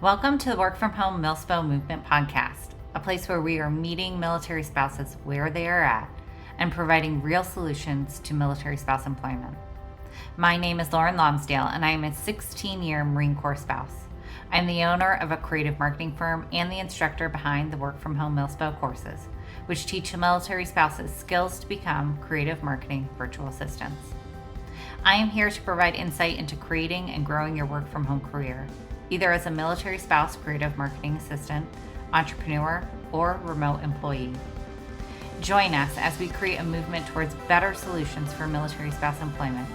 Welcome to the Work From Home Milspo Movement podcast, a place where we are meeting military spouses where they are at and providing real solutions to military spouse employment. My name is Lauren Lonsdale, and I am a 16-year Marine Corps spouse. I'm the owner of a creative marketing firm and the instructor behind the Work From Home Milspo courses, which teach military spouses skills to become creative marketing virtual assistants. I am here to provide insight into creating and growing your work from home career, either as a military spouse creative marketing assistant, entrepreneur, or remote employee. Join us as we create a movement towards better solutions for military spouse employment,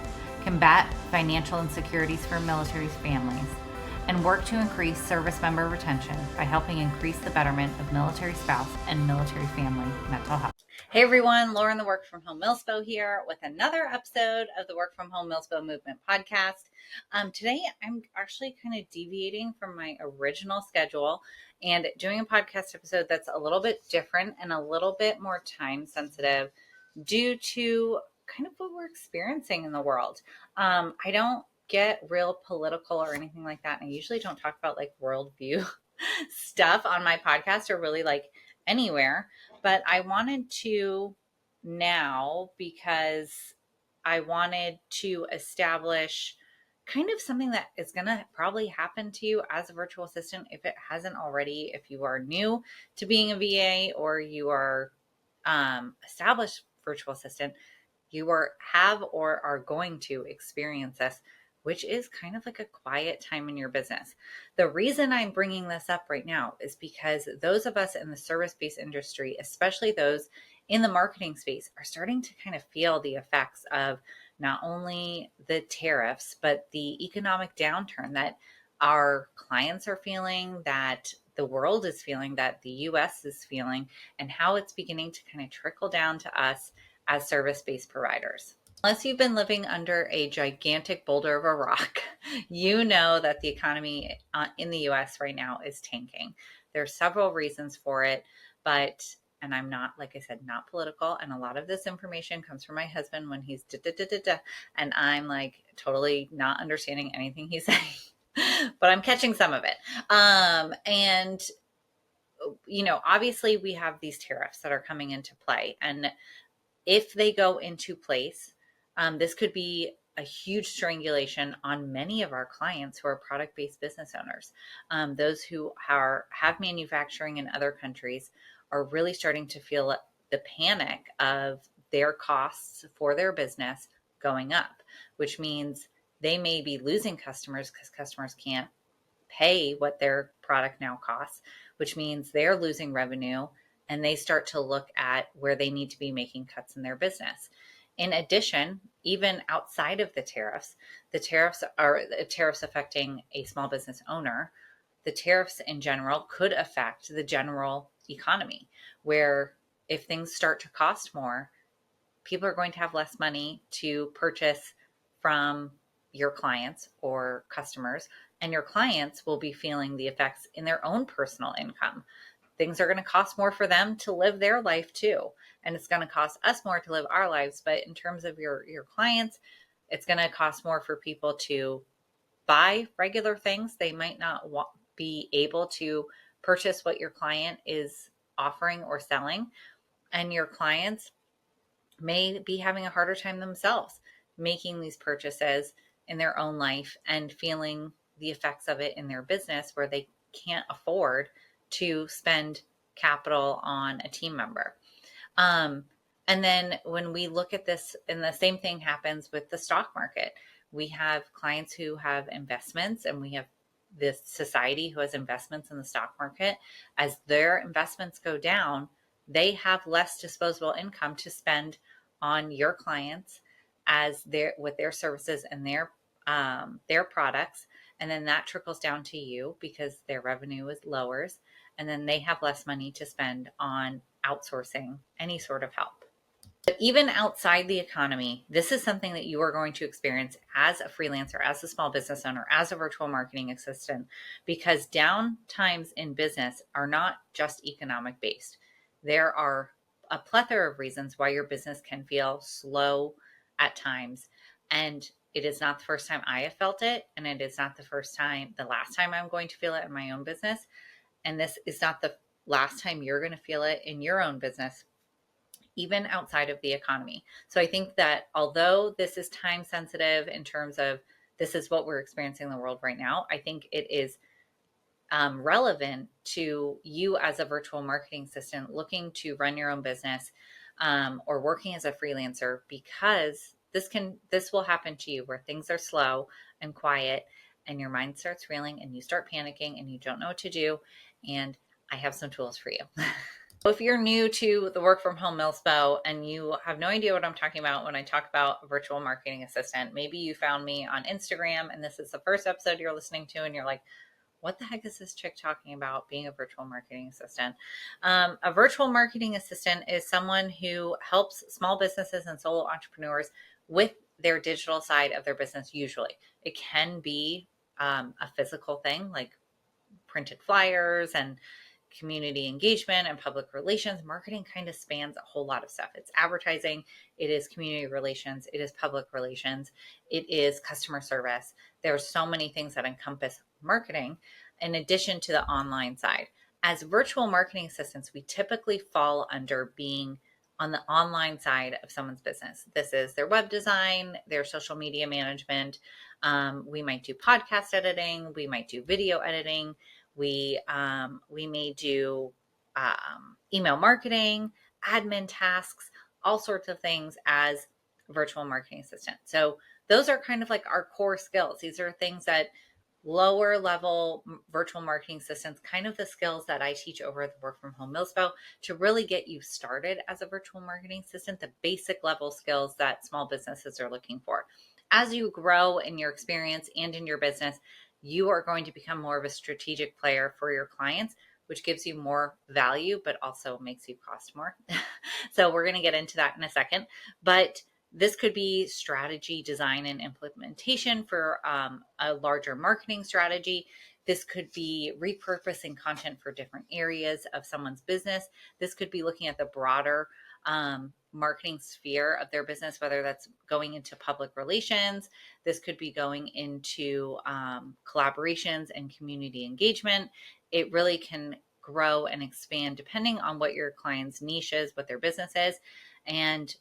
combat financial insecurities for military families, and work to increase service member retention by helping increase the betterment of military spouse and military family mental health. Hey everyone, Lauren the Work From Home Milspo here with another episode of the Work From Home Milspo Movement podcast. Today I'm actually kind of deviating from my original schedule and doing a podcast episode that's a little bit different and a little bit more time sensitive due to kind of what we're experiencing in the world. I don't get real political or anything like that, and I usually don't talk about like worldview stuff on my podcast or really like anywhere, but I wanted to now because I wanted to establish kind of something that is going to probably happen to you as a virtual assistant if it hasn't already. If you are new to being a VA or you are established virtual assistant, you have or are going to experience this, which is kind of like a quiet time in your business. The reason I'm bringing this up right now is because those of us in the service-based industry, especially those in the marketing space, are starting to kind of feel the effects of not only the tariffs, but the economic downturn that our clients are feeling, that the world is feeling, that the US is feeling, and how it's beginning to kind of trickle down to us as service-based providers. Unless you've been living under a gigantic boulder of a rock, you know that the economy in the US right now is tanking. There are several reasons for it, and I'm not, like I said, not political. And a lot of this information comes from my husband when he's and I'm like totally not understanding anything he's saying, but I'm catching some of it. And obviously we have these tariffs that are coming into play, and if they go into place, this could be a huge strangulation on many of our clients who are product-based business owners. Those who have manufacturing in other countries are really starting to feel the panic of their costs for their business going up, which means they may be losing customers because customers can't pay what their product now costs, which means they're losing revenue, and they start to look at where they need to be making cuts in their business. In addition, even outside of the tariffs are tariffs affecting a small business owner. The tariffs in general could affect the general economy, where if things start to cost more, people are going to have less money to purchase from your clients or customers, and your clients will be feeling the effects in their own personal income. Things are going to cost more for them to live their life too. And it's going to cost us more to live our lives. But in terms of your clients, it's going to cost more for people to buy regular things. They might not be able to purchase what your client is offering or selling. And your clients may be having a harder time themselves making these purchases in their own life and feeling the effects of it in their business, where they can't afford to spend capital on a team member. And then when we look at this, and the same thing happens with the stock market, we have clients who have investments, and we have this society who has investments in the stock market. As their investments go down, they have less disposable income to spend on your clients with their services and their products. And then that trickles down to you because their revenue is lowers, and then they have less money to spend on outsourcing any sort of help. But even outside the economy, this is something that you are going to experience as a freelancer, as a small business owner, as a virtual marketing assistant, because down times in business are not just economic based. There are a plethora of reasons why your business can feel slow at times. And it is not the first time I have felt it, and it is not the last time I'm going to feel it in my own business. And this is not the last time you're going to feel it in your own business, even outside of the economy. So I think that although this is time sensitive in terms of this is what we're experiencing in the world right now, I think it is relevant to you as a virtual marketing assistant looking to run your own business, or working as a freelancer, because this will happen to you where things are slow and quiet and your mind starts reeling and you start panicking and you don't know what to do. And I have some tools for you. If you're new to the Work From Home Milspo and you have no idea what I'm talking about when I talk about a virtual marketing assistant, maybe you found me on Instagram and this is the first episode you're listening to and you're like, what the heck is this chick talking about being a virtual marketing assistant? A virtual marketing assistant is someone who helps small businesses and solo entrepreneurs with their digital side of their business. Usually it can be a physical thing like printed flyers and community engagement and public relations. Marketing kind of spans a whole lot of stuff. It's advertising, it is community relations, it is public relations, it is customer service. There are so many things that encompass marketing in addition to the online side. As virtual marketing assistants, we typically fall under being on the online side of someone's business. This is their web design, their social media management. We might do podcast editing, we might do video editing, we may do email marketing, admin tasks, all sorts of things as virtual marketing assistant. So those are kind of like our core skills. These are things that lower level virtual marketing assistants, kind of the skills that I teach over at the Work From Home Milspo to really get you started as a virtual marketing assistant, the basic level skills that small businesses are looking for. As you grow in your experience and in your business, you are going to become more of a strategic player for your clients, which gives you more value, but also makes you cost more. So we're going to get into that in a second. But this could be strategy, design, and implementation for a larger marketing strategy. This could be repurposing content for different areas of someone's business. This could be looking at the broader marketing sphere of their business, whether that's going into public relations. This could be going into collaborations and community engagement. It really can grow and expand depending on what your client's niche is, what their business is, and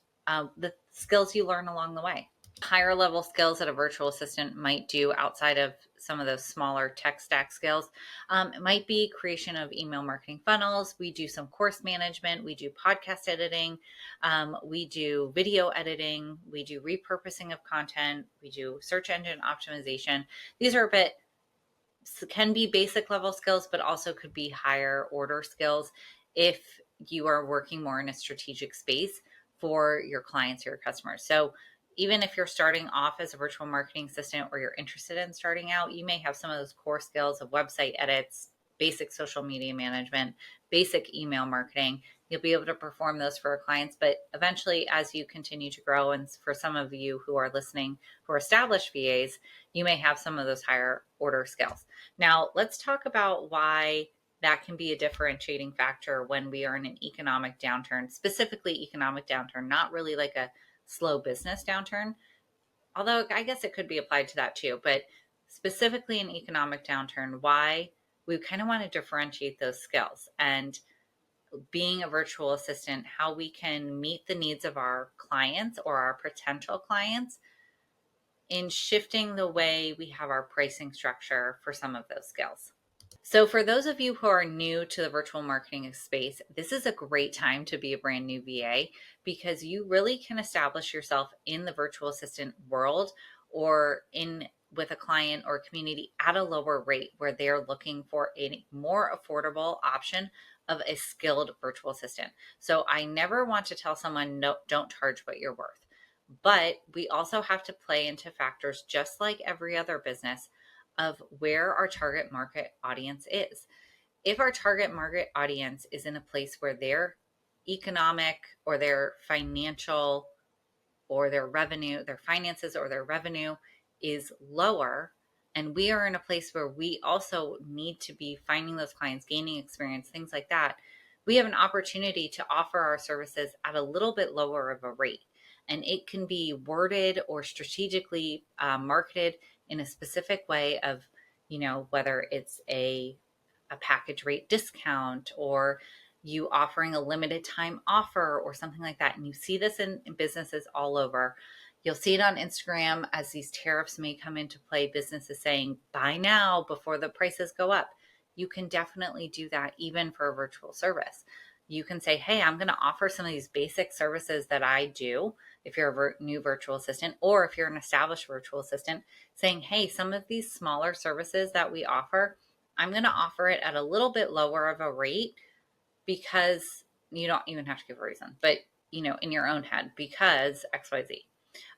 the skills you learn along the way. Higher level skills that a virtual assistant might do outside of some of those smaller tech stack skills. It might be creation of email marketing funnels. We do some course management. We do podcast editing. We do video editing. We do repurposing of content. We do search engine optimization. These are can be basic level skills, but also could be higher order skills if you are working more in a strategic space for your clients or your customers. So even if you're starting off as a virtual marketing assistant or you're interested in starting out, you may have some of those core skills of website edits, basic social media management, basic email marketing. You'll be able to perform those for our clients. But eventually, as you continue to grow, and for some of you who are listening who are established VAs, you may have some of those higher order skills. Now, let's talk about why that can be a differentiating factor when we are in an economic downturn, specifically economic downturn, not really like a slow business downturn, although I guess it could be applied to that too, but specifically an economic downturn, why we kind of want to differentiate those skills and being a virtual assistant, how we can meet the needs of our clients or our potential clients in shifting the way we have our pricing structure for some of those skills. So for those of you who are new to the virtual marketing space, this is a great time to be a brand new VA because you really can establish yourself in the virtual assistant world or in with a client or community at a lower rate where they're looking for a more affordable option of a skilled virtual assistant. So I never want to tell someone, no, don't charge what you're worth. But we also have to play into factors just like every other business of where our target market audience is. If our target market audience is in a place where their economic or their financial or their revenue, their finances or their revenue is lower, and we are in a place where we also need to be finding those clients, gaining experience, things like that, we have an opportunity to offer our services at a little bit lower of a rate. And it can be worded or strategically marketed in a specific way of, whether it's a package rate discount or you offering a limited time offer or something like that. And you see this in businesses all over. You'll see it on Instagram as these tariffs may come into play, businesses saying, buy now before the prices go up. You can definitely do that even for a virtual service. You can say, hey, I'm going to offer some of these basic services that I do if you're a new virtual assistant, or if you're an established virtual assistant, saying, hey, some of these smaller services that we offer, I'm going to offer it at a little bit lower of a rate, because you don't even have to give a reason, but in your own head, because XYZ.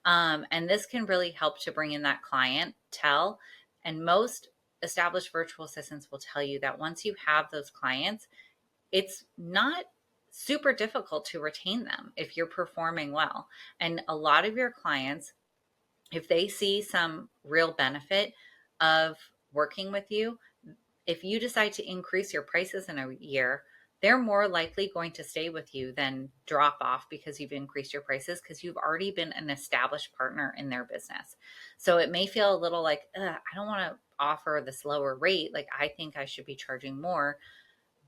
And this can really help to bring in that clientele. And most established virtual assistants will tell you that once you have those clients, it's not super difficult to retain them if you're performing well. And a lot of your clients, if they see some real benefit of working with you, if you decide to increase your prices in a year, they're more likely going to stay with you than drop off because you've increased your prices, because you've already been an established partner in their business. So it may feel a little like, I don't want to offer this lower rate. Like, I think I should be charging more.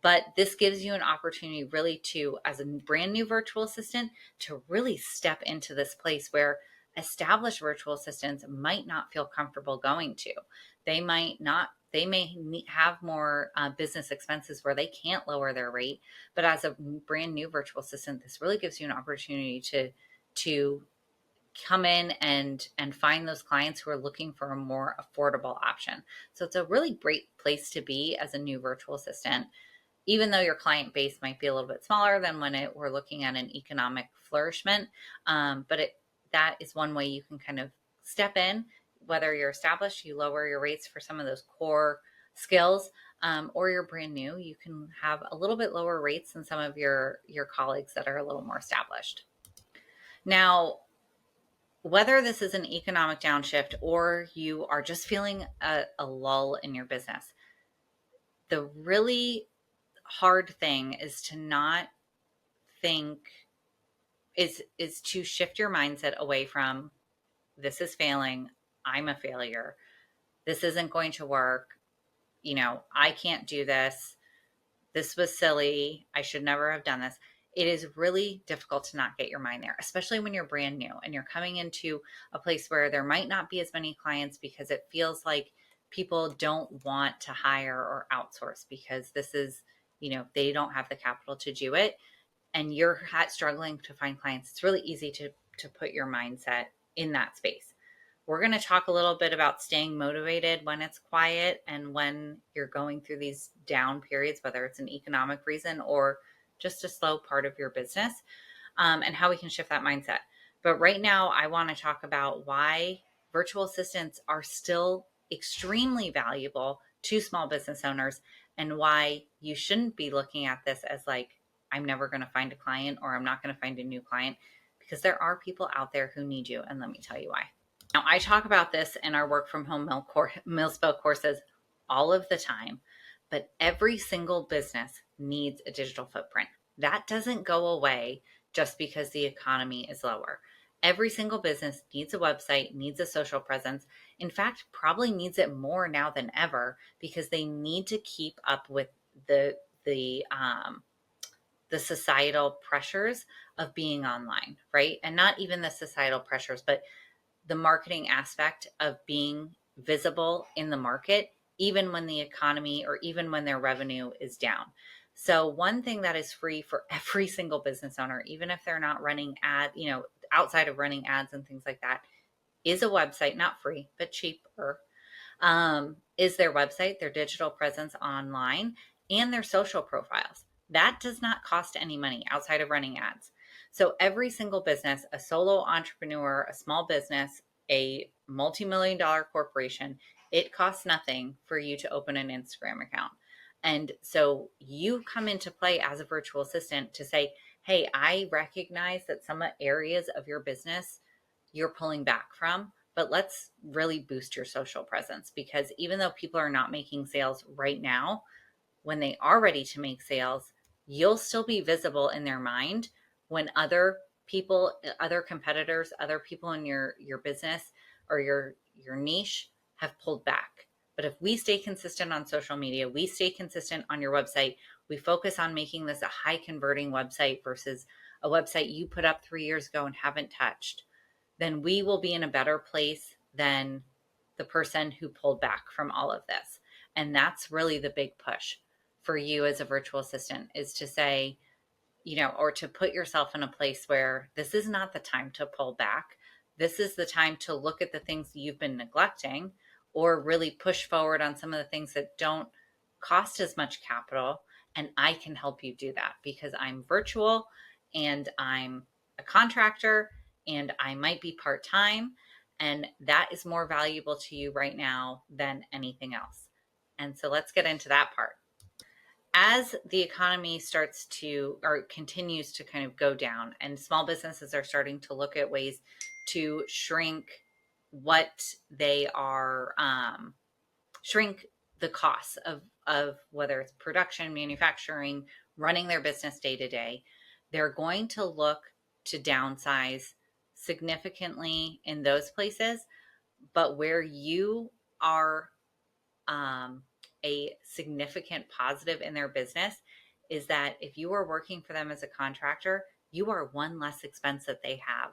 But this gives you an opportunity really to, as a brand new virtual assistant, to really step into this place where established virtual assistants might not feel comfortable going to. They might not, they may have more business expenses where they can't lower their rate. But as a brand new virtual assistant, this really gives you an opportunity to come in and find those clients who are looking for a more affordable option. So it's a really great place to be as a new virtual assistant, even though your client base might be a little bit smaller than when we're looking at an economic flourishment. But that is one way you can kind of step in. Whether you're established, you lower your rates for some of those core skills, or you're brand new, you can have a little bit lower rates than some of your colleagues that are a little more established. Now, whether this is an economic downshift or you are just feeling a lull in your business, the really hard thing is to not think is to shift your mindset away from, this is failing, I'm a failure, this isn't going to work, I can't do this, this was silly, I should never have done this. It is really difficult to not get your mind there, especially when you're brand new and you're coming into a place where there might not be as many clients, because it feels like people don't want to hire or outsource because this is, they don't have the capital to do it, and you're struggling to find clients. It's really easy to put your mindset in that space. We're going to talk a little bit about staying motivated when it's quiet and when you're going through these down periods, whether it's an economic reason or just a slow part of your business, and how we can shift that mindset. But right now, I want to talk about why virtual assistants are still extremely valuable to small business owners, and why you shouldn't be looking at this as like, I'm never going to find a client, or I'm not going to find a new client, because there are people out there who need you. And let me tell you why. Now, I talk about this in our work from home Milspo courses all of the time, but every single business needs a digital footprint. That doesn't go away just because the economy is lower. Every single business needs a website, needs a social presence. In fact, probably needs it more now than ever, because they need to keep up with the societal pressures of being online, right? And not even the societal pressures, but the marketing aspect of being visible in the market, even when the economy or even when their revenue is down. So one thing that is free for every single business owner, even if they're not running outside of running ads and things like that, is a website. Not free, but cheaper. Is their website, their digital presence online, and their social profiles. That does not cost any money outside of running ads. So every single business, a solo entrepreneur, a small business, a multi-million-dollar corporation, it costs nothing for you to open an Instagram account. And so you come into play as a virtual assistant to say, hey, I recognize that some areas of your business you're pulling back from, but let's really boost your social presence, because even though people are not making sales right now, when they are ready to make sales, you'll still be visible in their mind when other people, other competitors, other people in your business or your niche have pulled back. But if we stay consistent on social media, we stay consistent on your website, we focus on making this a high converting website versus a website you put up 3 years ago and haven't touched, then we will be in a better place than the person who pulled back from all of this. And that's really the big push for you as a virtual assistant, is to say, or to put yourself in a place where this is not the time to pull back. This is the time to look at the things that you've been neglecting, or really push forward on some of the things that don't cost as much capital. And I can help you do that because I'm virtual and I'm a contractor and I might be part-time. And that is more valuable to you right now than anything else. And so let's get into that part. As the economy starts to, or continues to kind of go down, and small businesses are starting to look at ways to shrink what they are, shrink the costs of whether it's production, manufacturing, running their business day to day, they're going to look to downsize significantly in those places. But where you are a significant positive in their business is that if you are working for them as a contractor, you are one less expense that they have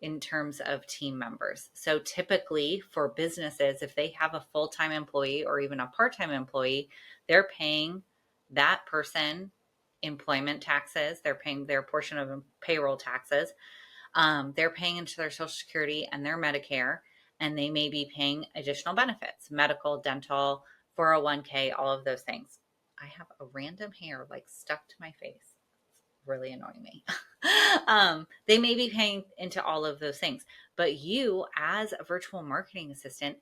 in terms of team members. So typically for businesses, if they have a full-time employee or even a part-time employee, they're paying that person employment taxes, they're paying their portion of payroll taxes, they're paying into their Social Security and their Medicare, and they may be paying additional benefits, medical, dental, 401k, all of those things. I have a random hair like stuck to my face. It's really annoying me. They may be paying into all of those things, but you as a virtual marketing assistant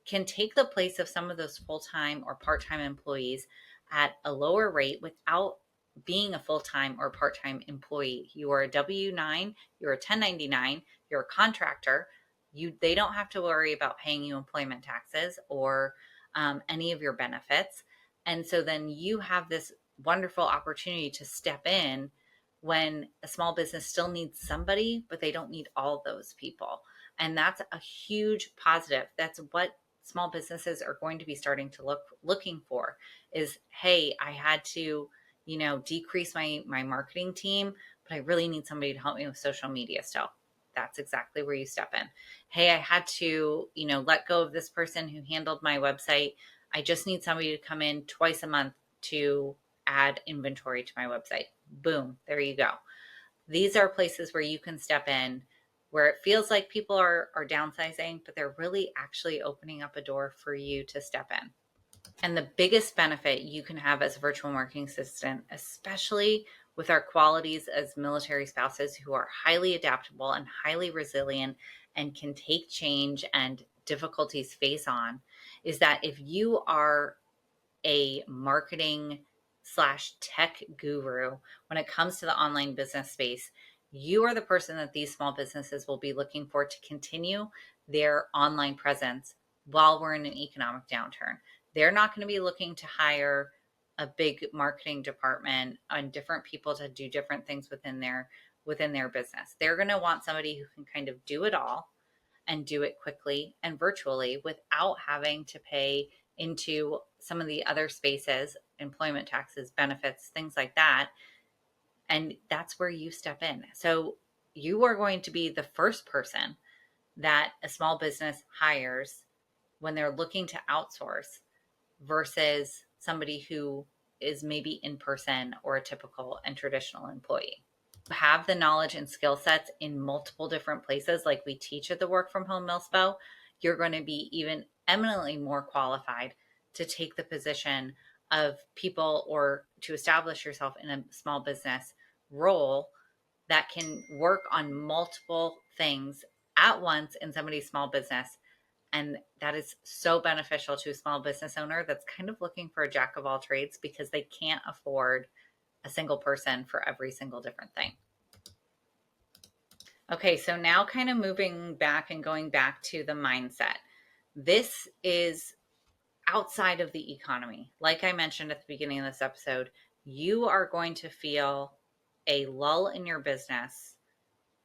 can take the place of some of those full-time or part-time employees at a lower rate without being a full-time or part-time employee. You are a W-9, you're a 1099, you're a contractor. They don't have to worry about paying you employment taxes or any of your benefits. And so then you have this wonderful opportunity to step in when a small business still needs somebody, but they don't need all those people. And that's a huge positive. That's what small businesses are going to be starting to looking for is, hey, I had to, decrease my marketing team, but I really need somebody to help me with social media still. That's exactly where you step in. Hey, I had to, let go of this person who handled my website. I just need somebody to come in twice a month to add inventory to my website. Boom, there you go. These are places where you can step in where it feels like people are downsizing, but they're really actually opening up a door for you to step in. And the biggest benefit you can have as a virtual marketing assistant, especially with our qualities as military spouses who are highly adaptable and highly resilient and can take change and difficulties face on, is that if you are a marketing / tech guru when it comes to the online business space, you are the person that these small businesses will be looking for to continue their online presence while we're in an economic downturn. They're not going to be looking to hire a big marketing department and different people to do different things within their business. They're going to want somebody who can kind of do it all and do it quickly and virtually without having to pay into some of the other spaces, employment taxes, benefits, things like that. And that's where you step in. So you are going to be the first person that a small business hires when they're looking to outsource versus somebody who is maybe in person or a typical and traditional employee. Have the knowledge and skill sets in multiple different places like we teach at the Work From Home Milspo, you're going to be even eminently more qualified to take the position of people or to establish yourself in a small business role that can work on multiple things at once in somebody's small business. And that is so beneficial to a small business owner that's kind of looking for a jack of all trades because they can't afford a single person for every single different thing. Okay, so now kind of moving back and going back to the mindset. This is outside of the economy. Like I mentioned at the beginning of this episode, you are going to feel a lull in your business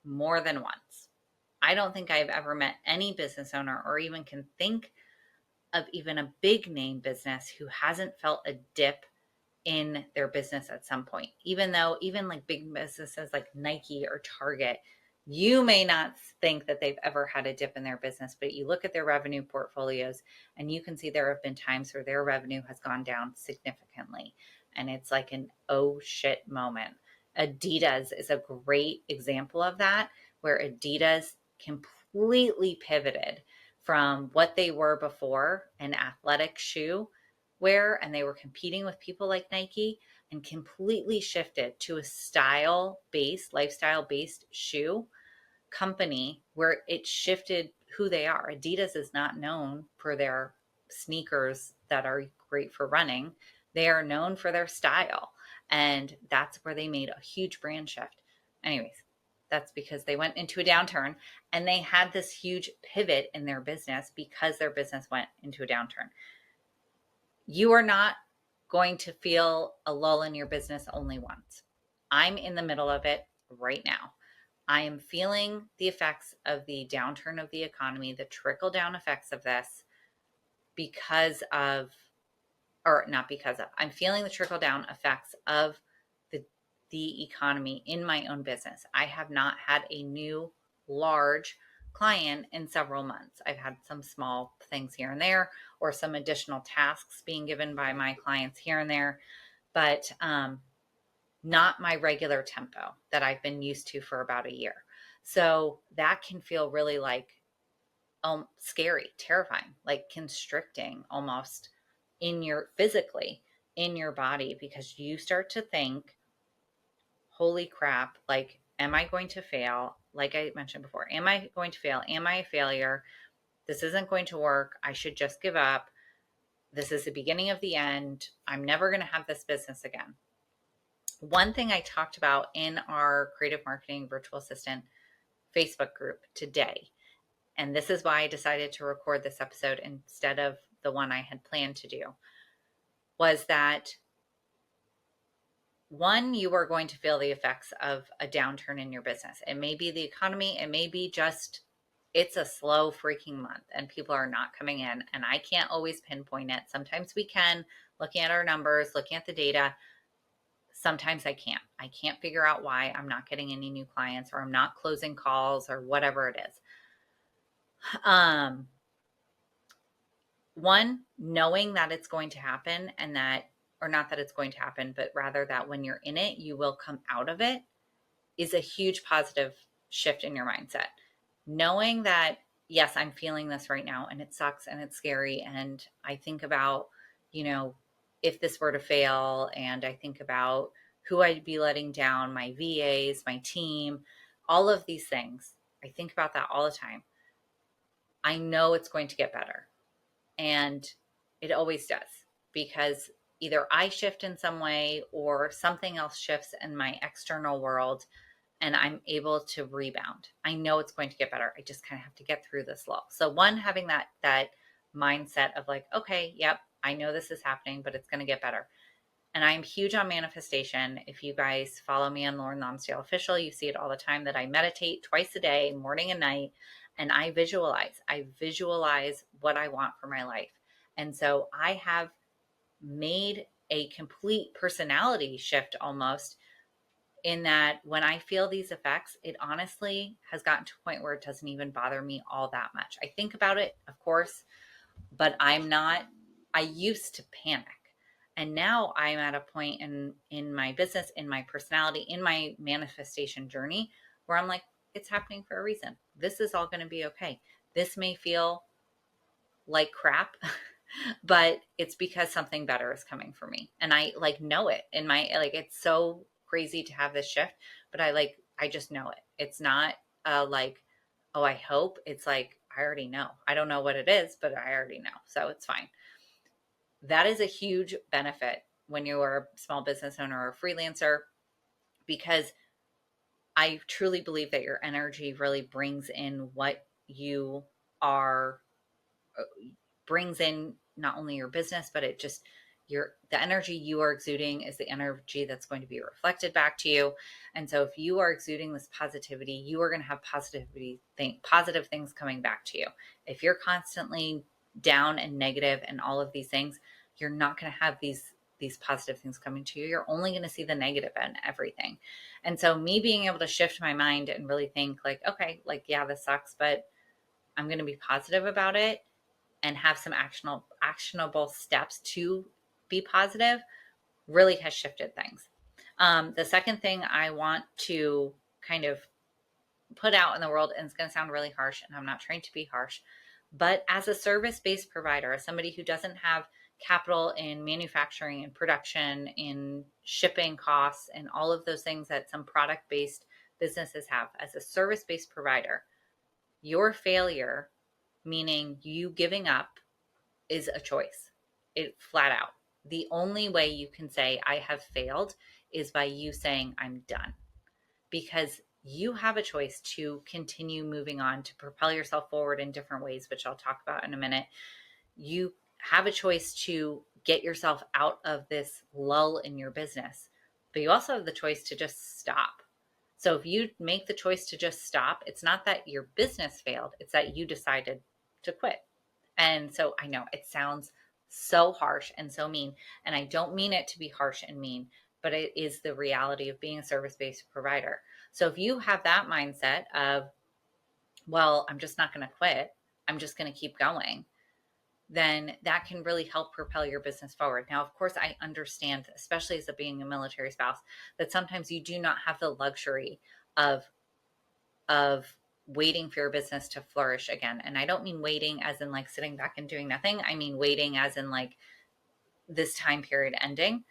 more than once. I don't think I've ever met any business owner or even can think of even a big name business who hasn't felt a dip in their business at some point. Even though, even like big businesses like Nike or Target, you may not think that they've ever had a dip in their business, but you look at their revenue portfolios and you can see there have been times where their revenue has gone down significantly. And it's like an oh shit moment. Adidas is a great example of that, where Adidas completely pivoted from what they were before, an athletic shoe wear, and they were competing with people like Nike, and completely shifted to a lifestyle based shoe company where it shifted who they are. Adidas is not known for their sneakers that are great for running. They are known for their style. And that's where they made a huge brand shift. Anyways, that's because they went into a downturn and they had this huge pivot in their business because their business went into a downturn. You are not going to feel a lull in your business only once. I'm in the middle of it right now. I am feeling the effects of the downturn of the economy, the trickle down effects of this because of, or not because of, I'm feeling the trickle down effects of the economy in my own business. I have not had a new large client in several months. I've had some small things here and there, or some additional tasks being given by my clients here and there, but not my regular tempo that I've been used to for about a year. So that can feel really like scary, terrifying, like constricting almost physically in your body, because you start to think, holy crap, like, am I going to fail? Like I mentioned before, am I going to fail? Am I a failure? This isn't going to work. I should just give up. This is the beginning of the end. I'm never going to have this business again. One thing I talked about in our Creative Marketing Virtual Assistant Facebook group today, and this is why I decided to record this episode instead of the one I had planned to do, was that one, you are going to feel the effects of a downturn in your business. It may be the economy, it may be just it's a slow freaking month and people are not coming in, and I can't always pinpoint it. Sometimes we can, looking at our numbers, looking at the data. Sometimes I can't. I can't figure out why I'm not getting any new clients, or I'm not closing calls, or whatever it is. One, knowing that it's going to happen, and that, or not that it's going to happen, but rather that when you're in it, you will come out of it, is a huge positive shift in your mindset. Knowing that, yes, I'm feeling this right now and it sucks and it's scary. And I think about, if this were to fail, and I think about who I'd be letting down, my VAs, my team, all of these things. I think about that all the time. I know it's going to get better. And it always does, because either I shift in some way or something else shifts in my external world, and I'm able to rebound. I know it's going to get better. I just kind of have to get through this lull. So one, having that mindset of like, okay, yep, I know this is happening, but it's going to get better. And I'm huge on manifestation. If you guys follow me on Lauren Lonsdale Official, you see it all the time that I meditate twice a day, morning and night, and I visualize. I visualize what I want for my life. And so I have made a complete personality shift almost, in that when I feel these effects, it honestly has gotten to a point where it doesn't even bother me all that much. I think about it, of course, but I used to panic. And now I'm at a point in my business, in my personality, in my manifestation journey, where I'm like, it's happening for a reason. This is all going to be okay. This may feel like crap, but it's because something better is coming for me. And I know it in my, it's so crazy to have this shift, but I just know it. It's not oh, I hope. It's like, I already know. I don't know what it is, but I already know. So it's fine. That is a huge benefit when you are a small business owner or a freelancer, because I truly believe that your energy really brings in what you are, brings in not only your business, but it just, the energy you are exuding is the energy that's going to be reflected back to you. And so if you are exuding this positivity, you are going to have positive things coming back to you. If you're constantly down and negative and all of these things, you're not going to have these positive things coming to you. You're only going to see the negative in everything. And so me being able to shift my mind and really think like, okay, like, yeah, this sucks, but I'm going to be positive about it and have some actionable steps to be positive really has shifted things. The second thing I want to kind of put out in the world, and it's going to sound really harsh, and I'm not trying to be harsh, but as a service-based provider, as somebody who doesn't have capital in manufacturing and production, in shipping costs, and all of those things that some product-based businesses have, as a service-based provider, your failure, meaning you giving up, is a choice. It flat out. The only way you can say I have failed is by you saying I'm done, because you have a choice to continue moving on, to propel yourself forward in different ways, which I'll talk about in a minute. You have a choice to get yourself out of this lull in your business, but you also have the choice to just stop. So if you make the choice to just stop, it's not that your business failed, it's that you decided to quit. And so I know it sounds so harsh and so mean, and I don't mean it to be harsh and mean, but it is the reality of being a service-based provider. So if you have that mindset of, well, I'm just not going to quit, I'm just going to keep going, then that can really help propel your business forward. Now, of course, I understand, especially as being a military spouse, that sometimes you do not have the luxury of waiting for your business to flourish again. And I don't mean waiting as in like sitting back and doing nothing. I mean waiting as in like this time period ending.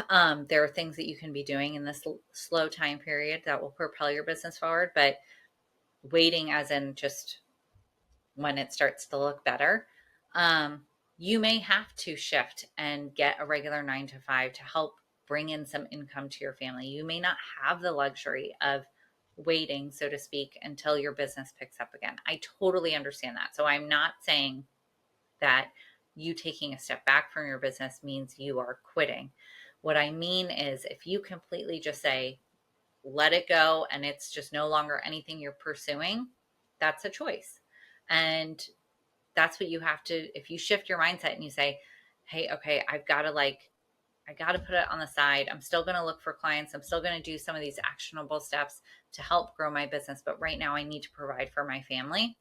There are things that you can be doing in this slow time period that will propel your business forward, but waiting as in just when it starts to look better, you may have to shift and get a regular 9 to 5 to help bring in some income to your family. You may not have the luxury of waiting, so to speak, until your business picks up again. I totally understand that. So I'm not saying that you taking a step back from your business means you are quitting. What I mean is if you completely just say, let it go, and it's just no longer anything you're pursuing, that's a choice. And that's what you have to, if you shift your mindset and you say, hey, okay, I got to put it on the side. I'm still going to look for clients. I'm still going to do some of these actionable steps to help grow my business. But right now I need to provide for my family.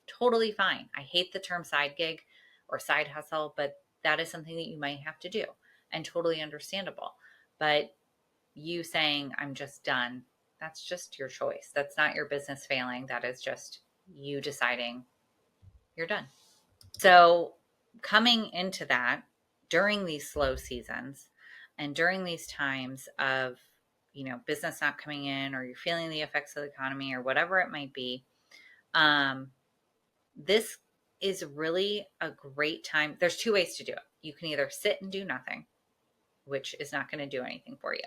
Totally fine. I hate the term side gig or side hustle, but that is something that you might have to do, and totally understandable. But you saying, I'm just done, that's just your choice. That's not your business failing. That is just you deciding you're done. So coming into that during these slow seasons and during these times of, business not coming in, or you're feeling the effects of the economy or whatever it might be, this is really a great time. There's two ways to do it. You can either sit and do nothing, which is not going to do anything for you,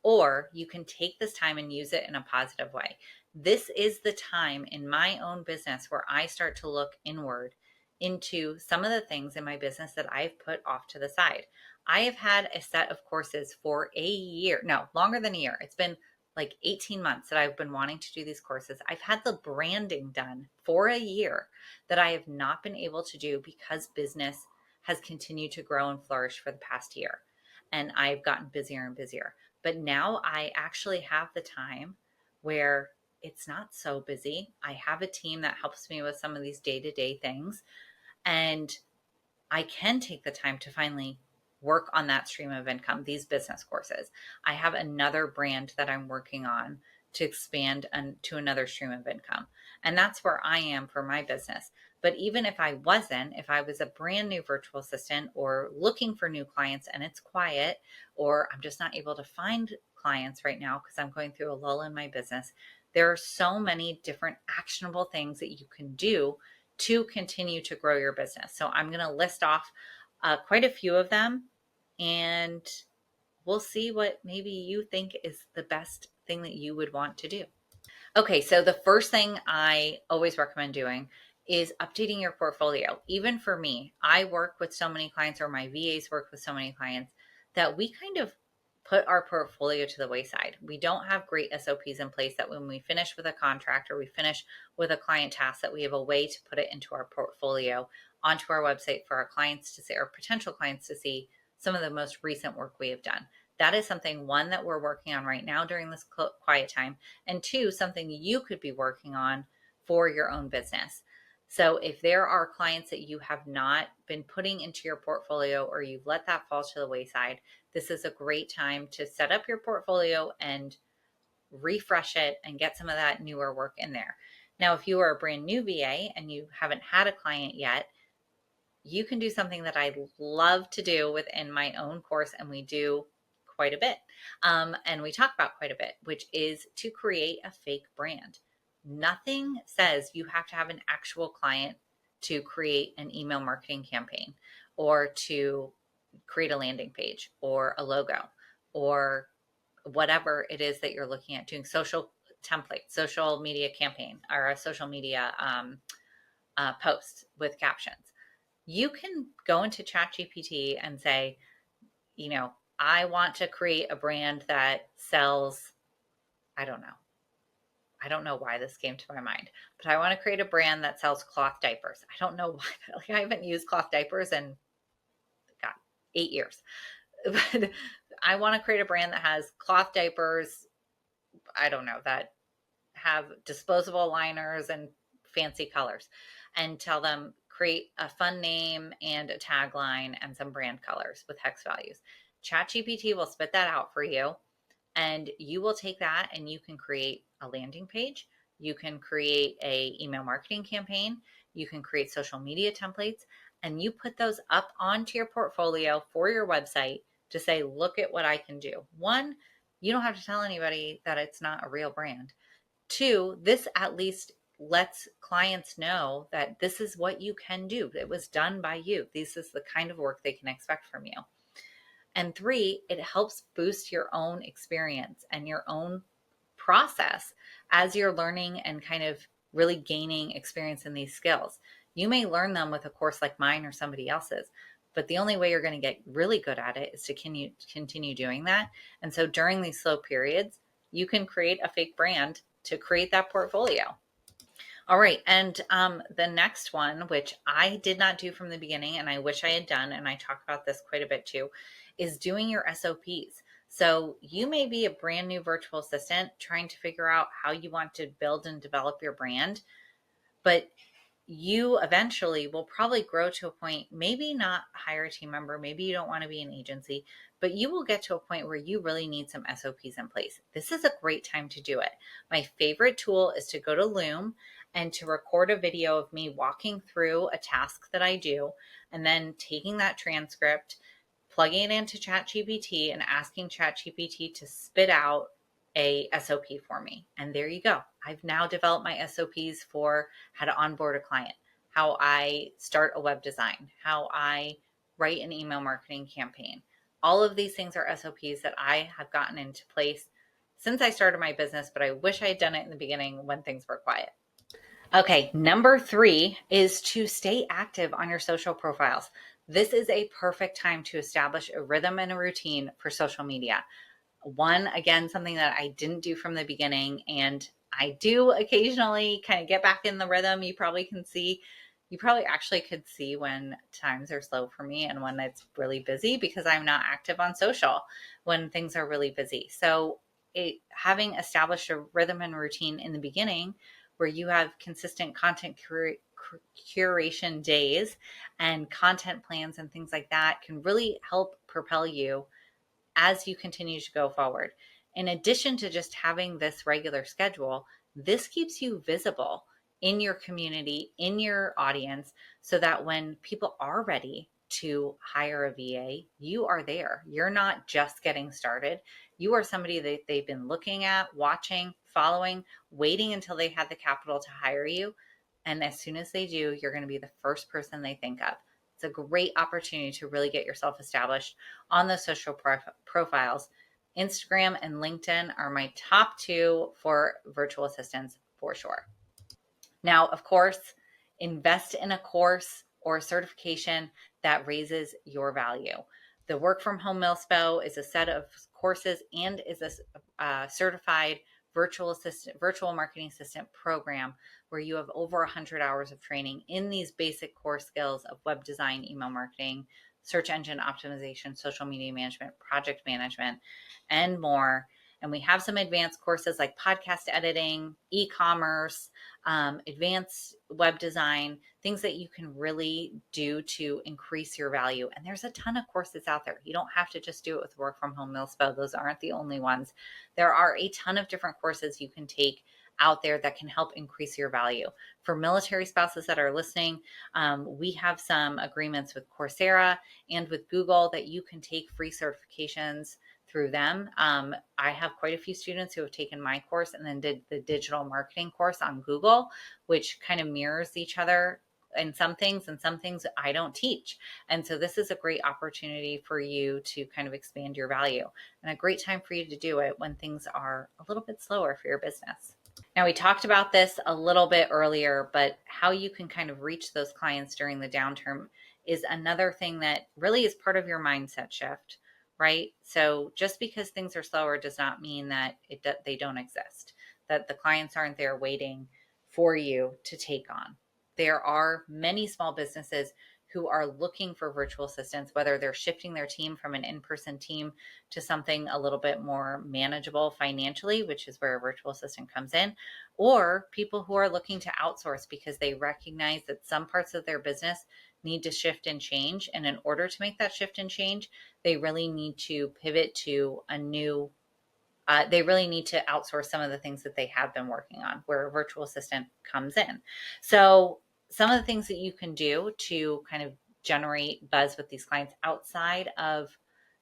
or you can take this time and use it in a positive way. This is the time in my own business where I start to look inward into some of the things in my business that I've put off to the side. I have had a set of courses for a year, no, longer than a year. It's been like 18 months that I've been wanting to do these courses. I've had the branding done for a year that I have not been able to do because business has continued to grow and flourish for the past year. And I've gotten busier and busier. But now I actually have the time where it's not so busy. I have a team that helps me with some of these day-to-day things. And I can take the time to finally work on that stream of income, these business courses. I have another brand that I'm working on to expand to another stream of income. And that's where I am for my business. But even if I wasn't, if I was a brand new virtual assistant or looking for new clients and it's quiet, or I'm just not able to find clients right now because I'm going through a lull in my business, there are so many different actionable things that you can do to continue to grow your business. So I'm going to list off quite a few of them, and we'll see what maybe you think is the best thing that you would want to do. Okay, so the first thing I always recommend doing is updating your portfolio. Even for me, I work with so many clients, or my VAs work with so many clients, that we kind of put our portfolio to the wayside. We don't have great SOPs in place that when we finish with a contract or we finish with a client task, that we have a way to put it into our portfolio onto our website for our clients to see, or potential clients to see some of the most recent work we have done. That is something, one, that we're working on right now during this quiet time, and two, something you could be working on for your own business. So if there are clients that you have not been putting into your portfolio, or you've let that fall to the wayside, this is a great time to set up your portfolio and refresh it and get some of that newer work in there. Now, if you are a brand new VA and you haven't had a client yet, you can do something that I love to do within my own course, and we do quite a bit. And we talk about quite a bit, which is to create a fake brand. Nothing says you have to have an actual client to create an email marketing campaign, or to create a landing page, or a logo, or whatever it is that you're looking at doing, social template, social media campaign, or a social media post with captions. You can go into ChatGPT and say, I want to create a brand that sells, I don't know. I don't know why this came to my mind, but I want to create a brand that sells cloth diapers. I don't know why. Like, I haven't used cloth diapers in, God, 8 years. But I want to create a brand that has cloth diapers, I don't know, that have disposable liners and fancy colors, and tell them, create a fun name and a tagline and some brand colors with hex values. ChatGPT will spit that out for you, and you will take that and you can create a landing page. You can create a email marketing campaign. You can create social media templates, and you put those up onto your portfolio for your website to say, look at what I can do. One, you don't have to tell anybody that it's not a real brand. Two, this at least lets clients know that this is what you can do. It was done by you. This is the kind of work they can expect from you. And three, it helps boost your own experience and your own process as you're learning and kind of really gaining experience in these skills. You may learn them with a course like mine or somebody else's, but the only way you're going to get really good at it is to continue doing that. And so during these slow periods, you can create a fake brand to create that portfolio. All right. And the next one, which I did not do from the beginning, and I wish I had done, and I talk about this quite a bit too, is doing your SOPs. So you may be a brand new virtual assistant trying to figure out how you want to build and develop your brand, but you eventually will probably grow to a point, maybe not hire a team member, maybe you don't want to be an agency, but you will get to a point where you really need some SOPs in place. This is a great time to do it. My favorite tool is to go to Loom and to record a video of me walking through a task that I do, and then taking that transcript, plugging it into ChatGPT, and asking ChatGPT to spit out a SOP for me. And there you go. I've now developed my SOPs for how to onboard a client, how I start a web design, how I write an email marketing campaign. All of these things are SOPs that I have gotten into place since I started my business, but I wish I had done it in the beginning when things were quiet. Okay, number 3 is to stay active on your social profiles. This is a perfect time to establish a rhythm and a routine for social media. One, again, something that I didn't do from the beginning, and I do occasionally kind of get back in the rhythm. You probably actually could see when times are slow for me and when it's really busy, because I'm not active on social when things are really busy. So having established a rhythm and routine in the beginning, where you have consistent content curation days and content plans and things like that, can really help propel you as you continue to go forward. In addition to just having this regular schedule, this keeps you visible in your community, in your audience, so that when people are ready to hire a VA, you are there. You're not just getting started. You are somebody that they've been looking at, watching, following, waiting until they had the capital to hire you. And as soon as they do, you're going to be the first person they think of. It's a great opportunity to really get yourself established on the social profiles. Instagram and LinkedIn are my top 2 for virtual assistants for sure. Now, of course, invest in a course or a certification that raises your value. The Work from Home Milspo is a set of courses and is a certified virtual marketing assistant program where you have over 100 hours of training in these basic core skills of web design, email marketing, search engine optimization, social media management, project management, and more. And we have some advanced courses like podcast editing, e-commerce, advanced web design, things that you can really do to increase your value. And there's a ton of courses out there. You don't have to just do it with Work from Home Milspo. Those aren't the only ones. There are a ton of different courses you can take out there that can help increase your value. For military spouses that are listening, we have some agreements with Coursera and with Google that you can take free certifications through them. I have quite a few students who have taken my course and then did the digital marketing course on Google, which kind of mirrors each other in some things, and some things I don't teach. And so this is a great opportunity for you to kind of expand your value, and a great time for you to do it when things are a little bit slower for your business. Now, we talked about this a little bit earlier, but how you can kind of reach those clients during the downturn is another thing that really is part of your mindset shift, right? So just because things are slower does not mean that they don't exist, that the clients aren't there waiting for you to take on. There are many small businesses who are looking for virtual assistants, whether they're shifting their team from an in-person team to something a little bit more manageable financially, which is where a virtual assistant comes in, or people who are looking to outsource because they recognize that some parts of their business need to shift and change. And in order to make that shift and change, they really need to pivot to a new they really need to outsource some of the things that they have been working on, where a virtual assistant comes in. So some of the things that you can do to kind of generate buzz with these clients outside of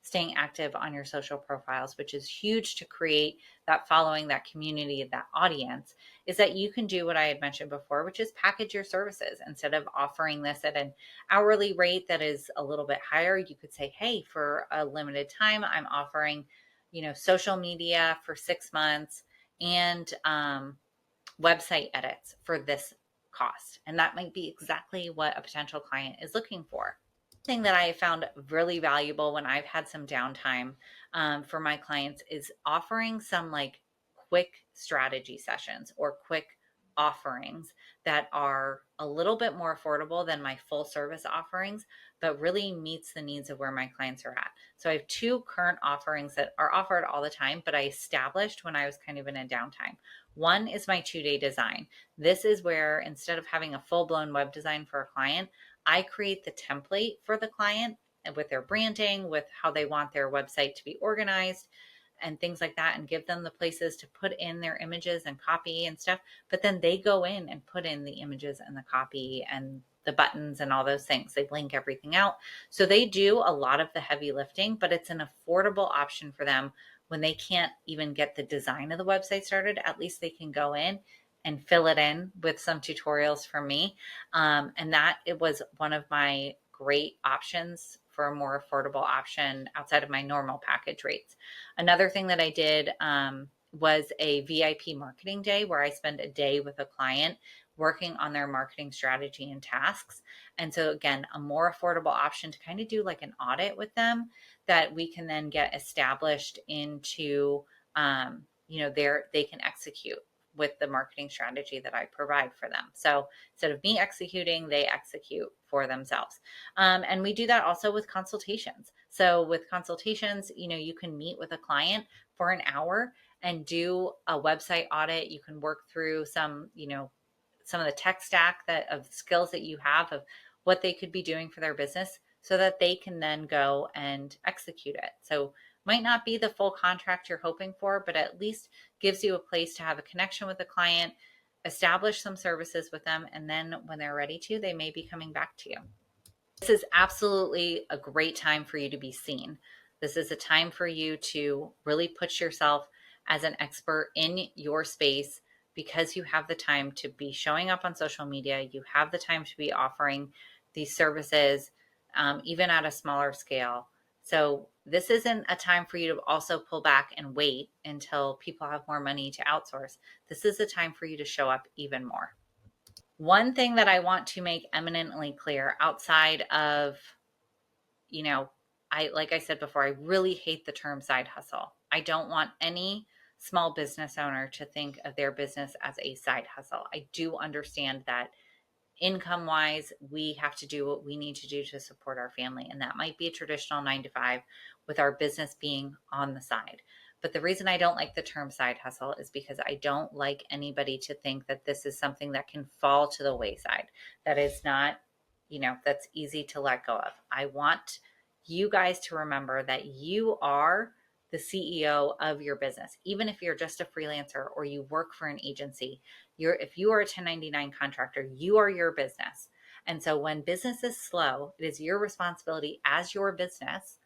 staying active on your social profiles, which is huge to create that following, that community, that audience, is that you can do what I had mentioned before, which is package your services. Instead of offering this at an hourly rate that is a little bit higher, you could say, hey, for a limited time, I'm offering social media for 6 months and website edits for this cost. And that might be exactly what a potential client is looking for. Thing that I found really valuable when I've had some downtime for my clients is offering some like quick strategy sessions or quick offerings that are a little bit more affordable than my full service offerings, but really meets the needs of where my clients are at. So I have two current offerings that are offered all the time, but I established when I was kind of in a downtime. One is my 2-day design. This is where instead of having a full-blown web design for a client, I create the template for the client and with their branding, with how they want their website to be organized and things like that, and give them the places to put in their images and copy and stuff. But then they go in and put in the images and the copy and the buttons and all those things. They link everything out. So they do a lot of the heavy lifting, but it's an affordable option for them when they can't even get the design of the website started. At least they can go in and fill it in with some tutorials from me. And that it was one of my great options for a more affordable option outside of my normal package rates. Another thing that I did was a VIP marketing day where I spend a day with a client working on their marketing strategy and tasks. And so again, a more affordable option to kind of do like an audit with them that we can then get established into, they can execute with the marketing strategy that I provide for them. So instead of me executing, they execute for themselves. And we do that also with consultations. So with consultations, you can meet with a client for an hour and do a website audit. You can work through some of the tech stack of skills that you have of what they could be doing for their business so that they can then go and execute it. So might not be the full contract you're hoping for, but at least gives you a place to have a connection with the client, establish some services with them, and then when they're ready to, they may be coming back to you. This is absolutely a great time for you to be seen. This is a time for you to really put yourself as an expert in your space because you have the time to be showing up on social media. You have the time to be offering these services, even at a smaller scale. So this isn't a time for you to also pull back and wait until people have more money to outsource. This is a time for you to show up even more. One thing that I want to make eminently clear outside of, like I said before, I really hate the term side hustle. I don't want any small business owner to think of their business as a side hustle. I do understand that income wise, we have to do what we need to do to support our family. And that might be a traditional 9 to 5 with our business being on the side. But the reason I don't like the term side hustle is because I don't like anybody to think that this is something that can fall to the wayside, that is not, that's easy to let go of. I want you guys to remember that you are the CEO of your business. Even if you're just a freelancer or you work for an agency, if you are a 1099 contractor, you are your business. And so when business is slow, it is your responsibility as your business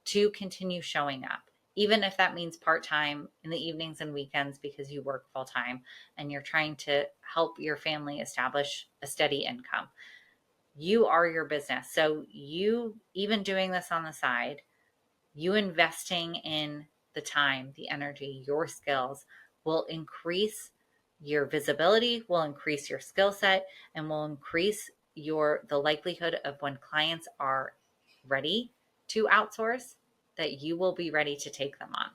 to continue showing up, even if that means part-time in the evenings and weekends because you work full-time and you're trying to help your family establish a steady income. You are your business. So you, even doing this on the side, you investing in the time, the energy, your skills will increase your visibility, will increase your skill set, and will increase the likelihood of when clients are ready to outsource, that you will be ready to take them on.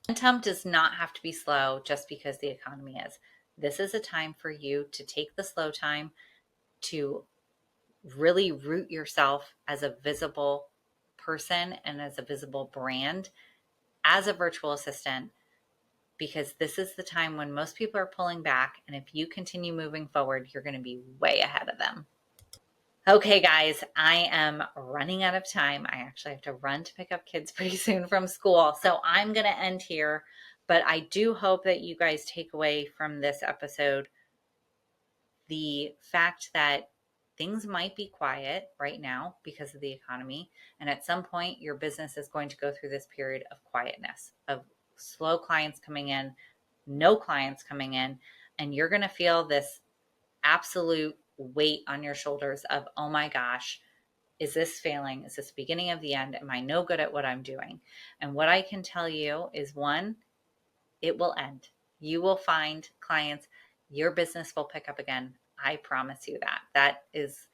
Momentum does not have to be slow just because the economy is. This is a time for you to take the slow time to really root yourself as a visible person and as a visible brand as a virtual assistant, because this is the time when most people are pulling back. And if you continue moving forward, you're going to be way ahead of them. Okay, guys, I am running out of time. I actually have to run to pick up kids pretty soon from school. So I'm going to end here. But I do hope that you guys take away from this episode the fact that things might be quiet right now because of the economy. And at some point, your business is going to go through this period of quietness, of slow clients coming in, no clients coming in. And you're going to feel this absolute weight on your shoulders of, oh my gosh, is this failing? Is this the beginning of the end? Am I no good at what I'm doing? And what I can tell you is, one, it will end. You will find clients. Your business will pick up again. I promise you that. That is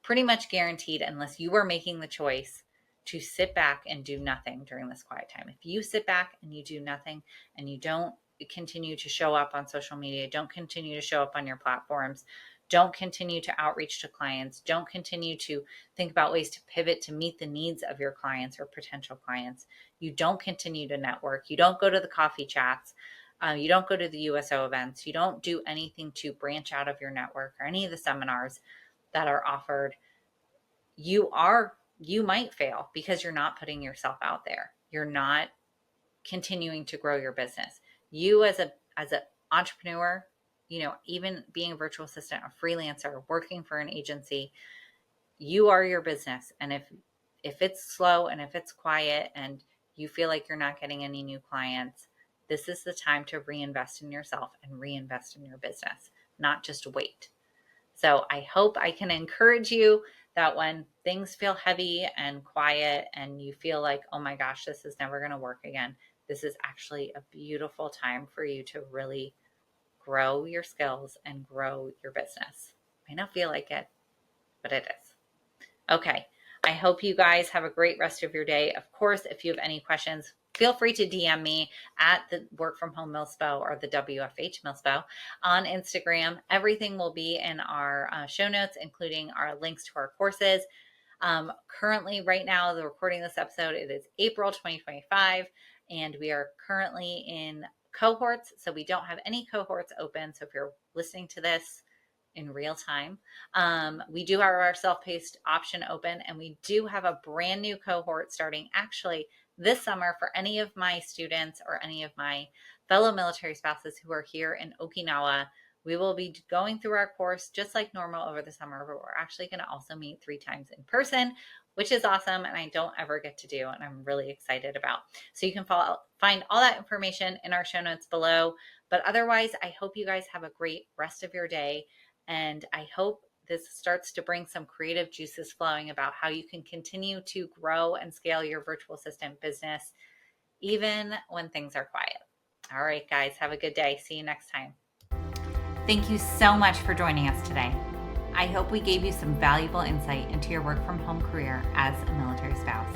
pretty much guaranteed unless you are making the choice to sit back and do nothing during this quiet time. If you sit back and you do nothing and you don't continue to show up on social media, don't continue to show up on your platforms, don't continue to outreach to clients, don't continue to think about ways to pivot to meet the needs of your clients or potential clients, you don't continue to network, you don't go to the coffee chats, you don't go to the USO events, you don't do anything to branch out of your network or any of the seminars that are offered, you might fail because you're not putting yourself out there. You're not continuing to grow your business. You as an entrepreneur, even being a virtual assistant, a freelancer, working for an agency, you are your business. And if it's slow and if it's quiet and you feel like you're not getting any new clients, this is the time to reinvest in yourself and reinvest in your business, not just wait. So I hope I can encourage you that when things feel heavy and quiet and you feel like, oh my gosh, this is never going to work again, this is actually a beautiful time for you to really grow your skills and grow your business. May not feel like it, but it is. Okay. I hope you guys have a great rest of your day. Of course, if you have any questions, feel free to DM me at the Work From Home Milspo or the WFH Milspo on Instagram. Everything will be in our show notes, including our links to our courses. Currently, right now, the recording of this episode, it is April 2025, and we are currently in cohorts. So we don't have any cohorts open. So if you're listening to this in real time, we do have our self-paced option open, and we do have a brand new cohort starting actually this summer for any of my students or any of my fellow military spouses who are here in Okinawa. We will be going through our course just like normal over the summer, but we're actually going to also meet 3 times in person, which is awesome, and I don't ever get to do, and I'm really excited about. So you can find all that information in our show notes below. But otherwise, I hope you guys have a great rest of your day, and I hope this starts to bring some creative juices flowing about how you can continue to grow and scale your virtual assistant business, even when things are quiet. All right, guys, have a good day. See you next time. Thank you so much for joining us today. I hope we gave you some valuable insight into your work from home career as a military spouse.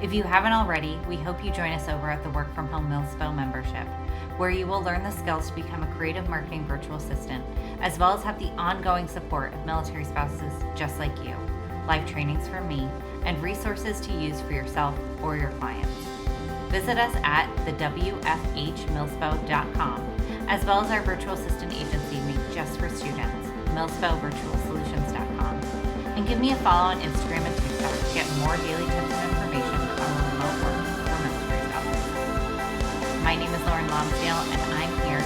If you haven't already, we hope you join us over at the Work from Home Milspo membership, where you will learn the skills to become a creative marketing virtual assistant, as well as have the ongoing support of military spouses just like you, live trainings from me, and resources to use for yourself or your clients. Visit us at the WFHMilspo.com, as well as our virtual assistant agency made just for students, MilspoVirtualSolutions.com, and give me a follow on Instagram and TikTok to get more daily tips and information on remote work for military spouses. My name is Lauren Lonsdale, and I'm here